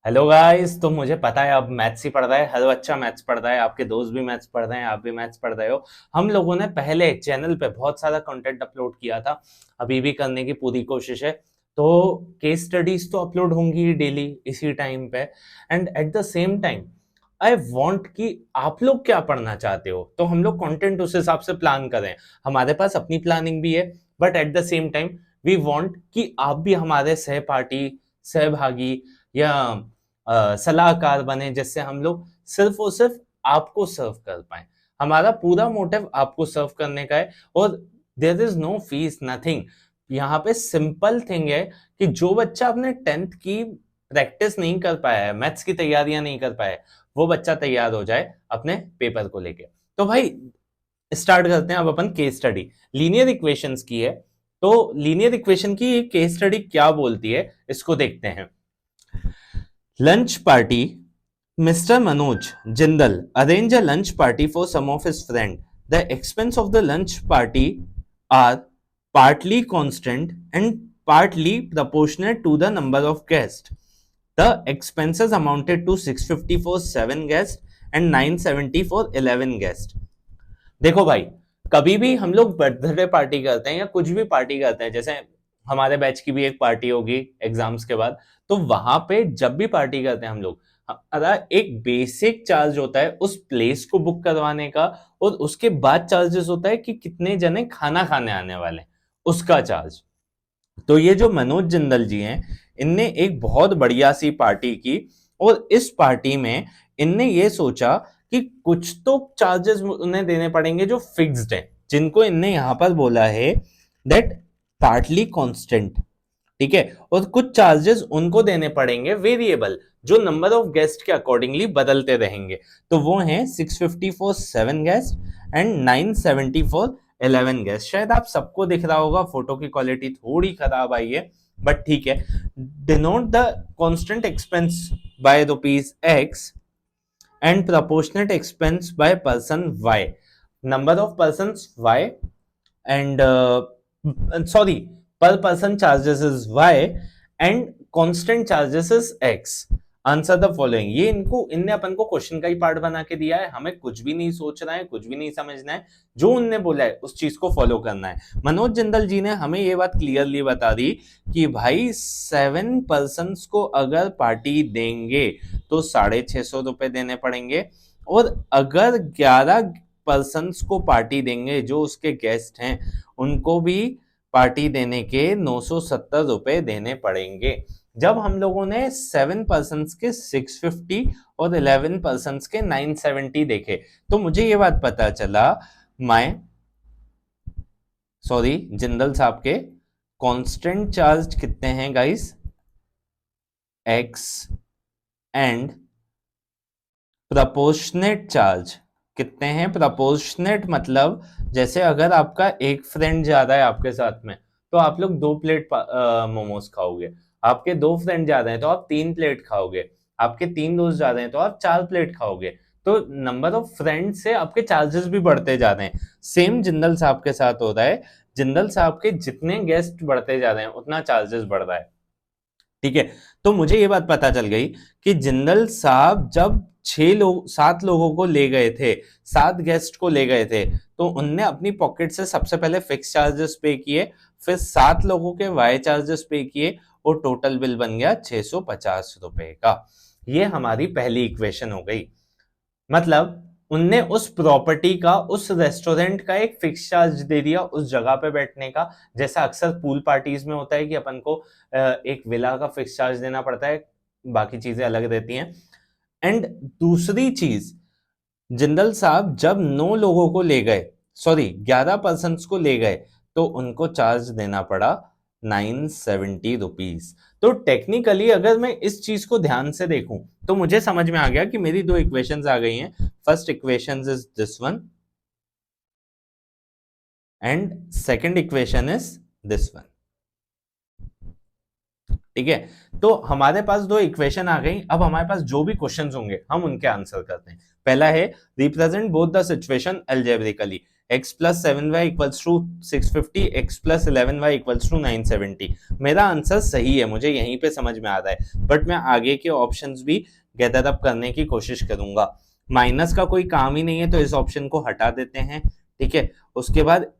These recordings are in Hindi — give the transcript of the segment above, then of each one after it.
Hello guys. तो मुझे पता है अब मैथ्स ही पढ़ रहा है, हर बच्चा मैथ्स पढ़ रहा है, आपके दोस्त भी मैथ्स पढ़ रहे हैं, आप भी मैथ्स पढ़ रहे हो। हम लोगों ने पहले चैनल पे बहुत सारा कंटेंट अपलोड किया था, अभी भी करने की पूरी कोशिश है। तो केस स्टडीज तो अपलोड होंगी ही डेली इसी टाइम पे। And eight the same time I want कि आप लोग क्या पढ़ना चाहते हो, तो हम लोग कंटेंट उस हिसाब से प्लान करें। हमारे पास अपनी प्लानिंग भी है, but at the same time we want कि आप भी हमारे सहपाठी, सहभागी या सलाहकार बने, जिससे हम लोग सिर्फ और सिर्फ आपको सर्व कर पाए। हमारा पूरा मोटिव आपको सर्व करने का है। और there is no fees, nothing. यहाँ पे सिंपल थिंग है कि जो बच्चा अपने 10th की प्रैक्टिस नहीं कर पाया है, मैथ्स की तैयारियां नहीं कर पाया है, वो बच्चा तैयार हो जाए अपने पेपर को लेके। तो भाई स्टार्ट करते हैं अब अपन केस स्टडी। लीनियर इक्वेशंस की है, तो लीनियर इक्वेशन की केस स्टडी क्या बोलती है इसको देखते हैं। Lunch party. Mr. Manoj Jindal arrange a lunch party for some of his friend. The expense of the lunch party are partly constant and partly proportionate to the number of guests. The expenses amounted to 650 for 7 guests and 970 for 11 guests. देखो भाई, कभी भी हम लोग बर्थडे पार्टी करते हैं या कुछ भी पार्टी करते हैं, जैसे हमारे बैच की भी एक पार्टी होगी एग्जाम्स के बाद, तो वहां पे जब भी पार्टी करते हैं हम लोग, हमारा एक बेसिक चार्ज होता है उस प्लेस को बुक करवाने का, और उसके बाद चार्जेस होता है कि कितने जने खाना खाने आने वाले हैं, उसका चार्ज। तो ये जो मनोज जिंदल जी हैं, इनने एक बहुत बढ़िया सी पार्टी की, और इस पार्टी में इनने ये सोचा कि कुछ तो चार्जेस उन्हें देने पड़ेंगे जो फिक्स्ड है, जिनको इनने यहां पर बोला है दैट पार्टली कांस्टेंट। ठीक है, और कुछ चार्जेस उनको देने पड़ेंगे वेरिएबल, जो नंबर ऑफ गेस्ट के अकॉर्डिंगली बदलते रहेंगे। तो वो हैं 650 for 7 guest and 970 for 11 guest. शायद आप सबको दिख रहा होगा, फोटो की क्वालिटी थोड़ी खराब आई है, बट ठीक है। Denote the constant expense by rupees x and proportionate expense by person y. Number of persons y, and sorry, per person charges is y and constant charges is x. Answer the following. ये इनने अपन को क्वेश्चन का ही पार्ट बना के दिया है, हमें कुछ भी नहीं सोचना है, कुछ भी नहीं समझना है, जो उनने बोला है उस चीज को फॉलो करना है। मनोज जिंदल जी ने हमें ये बात क्लियरली बता दी कि भाई 7 पर्सन्स को अगर पार्टी देंगे तो 650 रुपए देने पड़ेंगे, और अगर 11 पर्सन्स को पार्टी देंगे जो उसके गेस्ट हैं, उनको भी पार्टी देने के 970 रुपए देने पड़ेंगे। जब हम लोगों ने 7 पर्सन्स के 650 और 11 पर्सन्स के 970 देखे, तो मुझे ये बात पता चला जिंदल साहब के कांस्टेंट चार्ज कितने हैं guys, x, and proportionate charge कितने हैं। प्रोपोर्शनेट मतलब जैसे अगर आपका एक फ्रेंड जा रहा है आपके साथ में, तो आप लोग 2 प्लेट मोमोज खाओगे। आपके 2 फ्रेंड जा रहे हैं तो आप 3 प्लेट खाओगे। आपके 3 दोस्त जा रहे हैं तो आप 4 प्लेट खाओगे। तो नंबर ऑफ फ्रेंड से आपके चार्जेस भी बढ़ते जा रहे हैं। सेम जिंदल साहब के साथ हो रहा है। जिंदल साहब के जितने गेस्ट बढ़ते जा रहे हैं उतना चार्जेस बढ़ रहा है। ठीक है, तो मुझे ये बात पता चल गई कि जिंदल साहब जब 7 लोगों को ले गए थे, 7 गेस्ट को ले गए थे, तो उनने अपनी पॉकेट से सबसे पहले फिक्स चार्जेस पे किए, फिर 7 लोगों के वाई चार्जेस पे किए, और टोटल बिल बन गया 650 रुपए का। ये हमारी पहली इक्वेशन हो गई। मतलब उनने उस प्रॉपर्टी का, उस रेस्टोरेंट का एक फिक्स चार्ज दे दिया उस जगह पे बैठने का, जैसा अक्सर पूल पार्टीज में होता है कि अपन को एक विला का फिक्स चार्ज देना पड़ता है, बाकी चीजें अलग रहती हैं। एंड दूसरी चीज, जिंदल साहब जब 9 लोगों को ले गए, सॉरी 11 पर्सन को ले गए, तो उनको चार्ज देना पड़ा 970 रुपीज। तो टेक्निकली अगर मैं इस चीज को ध्यान से देखूं, तो मुझे समझ में आ गया कि मेरी 2 इक्वेशंस आ गई हैं। First equation is this one and second equation is this one. ठीक है, तो हमारे पास 2 इक्वेशन आ गई। अब हमारे पास जो भी क्वेश्चंस होंगे हम उनके आंसर करते हैं। पहला है represent both the situation algebraically. x plus 7y equals to 650, x plus 11y equals to 970। मेरा आंसर सही है, मुझे यहीं पे समझ में आ रहा है, बट मैं आगे के ऑप्शंस भी गैदर अप करने की कोशिश करूंगा। माइनस का कोई काम ही नहीं है तो इस ऑप्शन को हटा देते हैं, ठीक है। उसके बाद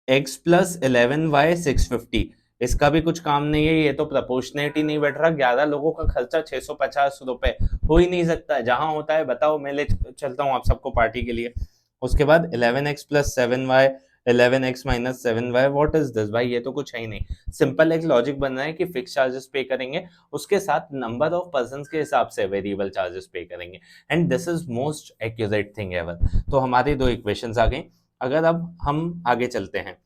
x प्लस 11y 650, इसका भी कुछ काम नहीं है, ये तो प्रपोर्शनेट ही नहीं बैठ रहा। 11 लोगों का खर्चा 650 रुपए हो ही नहीं सकता, जहां होता है बताओ, मैं ले चलता हूँ आप सबको पार्टी के लिए। उसके बाद 11x plus 7y 11x minus 7y, what is this भाई, ये तो कुछ है ही नहीं। सिंपल एक लॉजिक बन रहा है कि फिक्स चार्जेस पे करेंगे, उसके साथ नंबर ऑफ पर्सन के हिसाब से वेरिएबल चार्जेस पे करेंगे, and this is most accurate thing ever. तो हमारी दो इक्वेशंस आ गई। अगर अब हम आगे चलते हैं,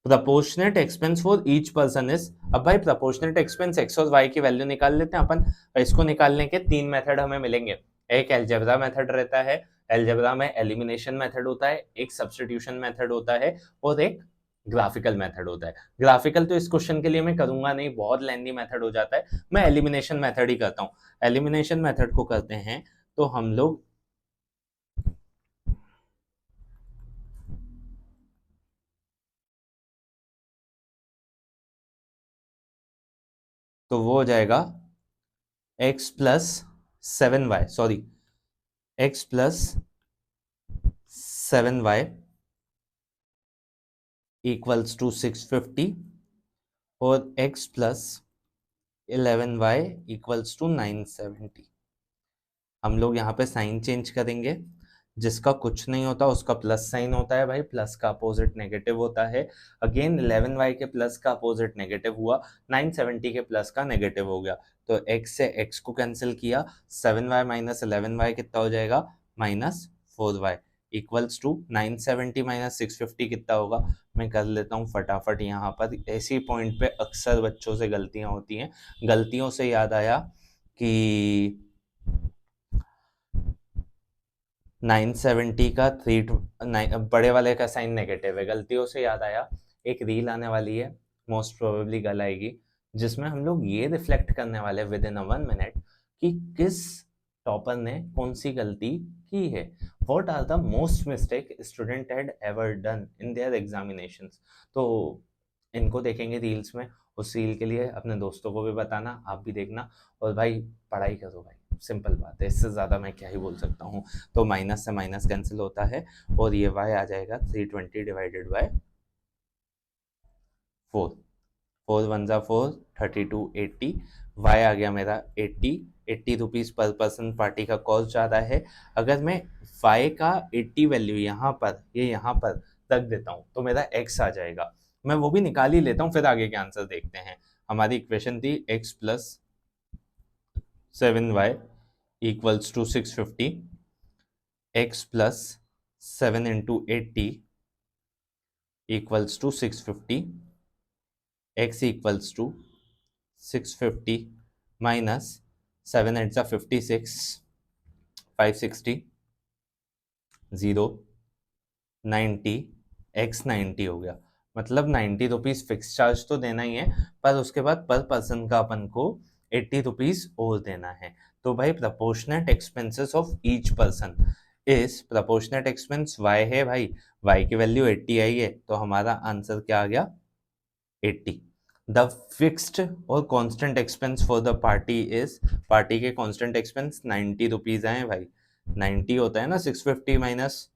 proportionate expense for each person is, अब भाई प्रपोर्शनेट एक्सपेंस एक्स और वाई की वैल्यू निकाल लेते हैं अपन। इसको निकालने के तीन मेथड हमें मिलेंगे। एक अलजेब्रा मेथड रहता है, अलजेब्रा में एलिमिनेशन मेथड होता है, एक सब्स्टिट्यूशन मेथड होता है, और एक ग्राफिकल मेथड होता है। ग्राफिकल तो इस क्वेश्चन के लिए मैं करूंगा नहीं, बहुत लेंदी मेथड हो जाता है, मैं एलिमिनेशन मेथड ही करता हूँ। एलिमिनेशन मेथड को करते हैं तो हम लोग तो वो हो जाएगा x plus 7y, sorry x plus 7y equals to 650 और x plus 11y equals to 970। हम लोग यहाँ पे साइन चेंज करेंगे, जिसका कुछ नहीं होता उसका प्लस साइन होता है भाई, प्लस का अपोजिट नेगेटिव होता है। अगेन 11y के प्लस का अपोजिट नेगेटिव हुआ, 970 के प्लस का नेगेटिव हो गया, तो x से x को कैंसिल किया, 7y माइनस 11y कितना हो जाएगा, minus 4y equals to 970 minus 650 कितना होगा। मैं कर लेता हूँ फटाफट, यहाँ पर ऐसी पॉइंट पे अक्सर बच्चों से गलतियां होती हैं। गलतियों से याद आया कि 970 का बड़े वाले का साइन नेगेटिव है, गलतियों से याद आया। एक रील आने वाली है, मोस्ट प्रोबेबली कल आएगी, जिसमें हम लोग ये रिफ्लेक्ट करने वाले विद इन 1 मिनट कि किस टॉपर ने कौन सी गलती की है। What are the most mistake student had ever done in their examinations. तो इनको देखेंगे रील्स में, उस रील के लिए अपने दोस्तों को भी बताना, आप भी देखना, और भाई पढ़ाई करो भाई, सिंपल बात है, इससे ज़्यादा मैं क्या ही बोल सकता हूँ। तो माइनस से माइनस कैंसिल होता है और ये y आ जाएगा 320 डिवाइडेड बाय 4, 4 वन ज़ा 4, 32 80, y आ गया मेरा 80 रुपीज़ पर पर्सन पार्टी का कॉस्ट जा रहा है। अगर मैं y का 80 वैल्यू यहाँ पर, ये यहाँ पर रख देता हूँ तो मेरा x आ जाएगा। मैं वो भी निकाल ही लेता हूँ, फिर आगे के आंसर देखते हैं। हमारी इक्वेशन थी x plus 7y equals to 650, x plus 7 into 80 equals to 650, x equals to 650 minus 7 eight 56, 560, 0, 90, x 90 हो गया। मतलब 90 रुपीज फिक्स चार्ज तो देना ही है, पर उसके बाद पर पर्सन का अपन को 80 रुपीज और देना है। तो भाई proportionate expenses of each person is, proportionate expense y है भाई, y की वैल्यू 80 आई है, तो हमारा आंसर क्या आ गया, 80। द फिक्स्ड और constant expense for the party is, party के कांस्टेंट एक्सपेंस 90 रुपीज आए भाई, 90 होता है ना 650 माइनस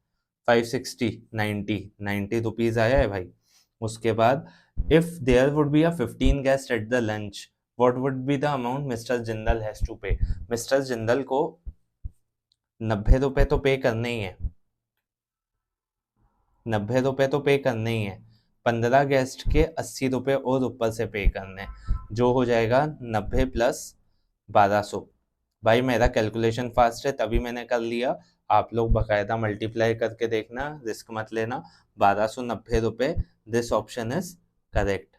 560, 90 रुपीज आया है भाई। उसके बाद if there would be a 15 guest at the lunch, what would be the amount mister Jindal has to pay. Mister Jindal को 90 रुपए तो पे करने ही है, 90 रुपए तो पे करने ही है, 15 गेस्ट के 80 रुपए और ऊपर से पे करने, जो हो जाएगा 90 प्लस 1200। भाई मेरा कैलकुलेशन फास्ट है तभी मैंने कर लिया, आप लोग बकायदा मल्टीप्लाई करके देखना, रिस्क मत लेना। 1290 रुपए, दिस ऑप्शन इज करेक्ट,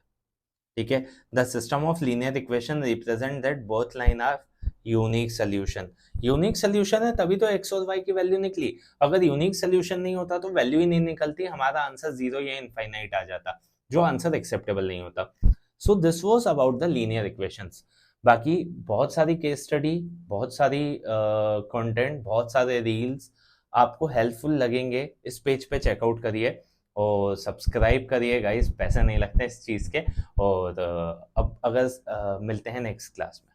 ठीक है। The system of linear equation represent that both line are unique solution. Unique solution है तभी तो एक्स और वाई की वैल्यू निकली, अगर यूनिक सोल्यूशन नहीं होता तो वैल्यू ही नहीं निकलती, हमारा आंसर 0 या इनफाइनाइट आ जाता, जो आंसर एक्सेप्टेबल नहीं होता। So this was about the linear equations. बाकी बहुत सारी केस स्टडी, बहुत सारी कंटेंट, बहुत सारे रील्स आपको हेल्पफुल लगेंगे, इस पेज पे चेकआउट करिए और सब्सक्राइब करिए गाइस, पैसे नहीं लगते इस चीज़ के। और अब अगर मिलते हैं नेक्स्ट क्लास में।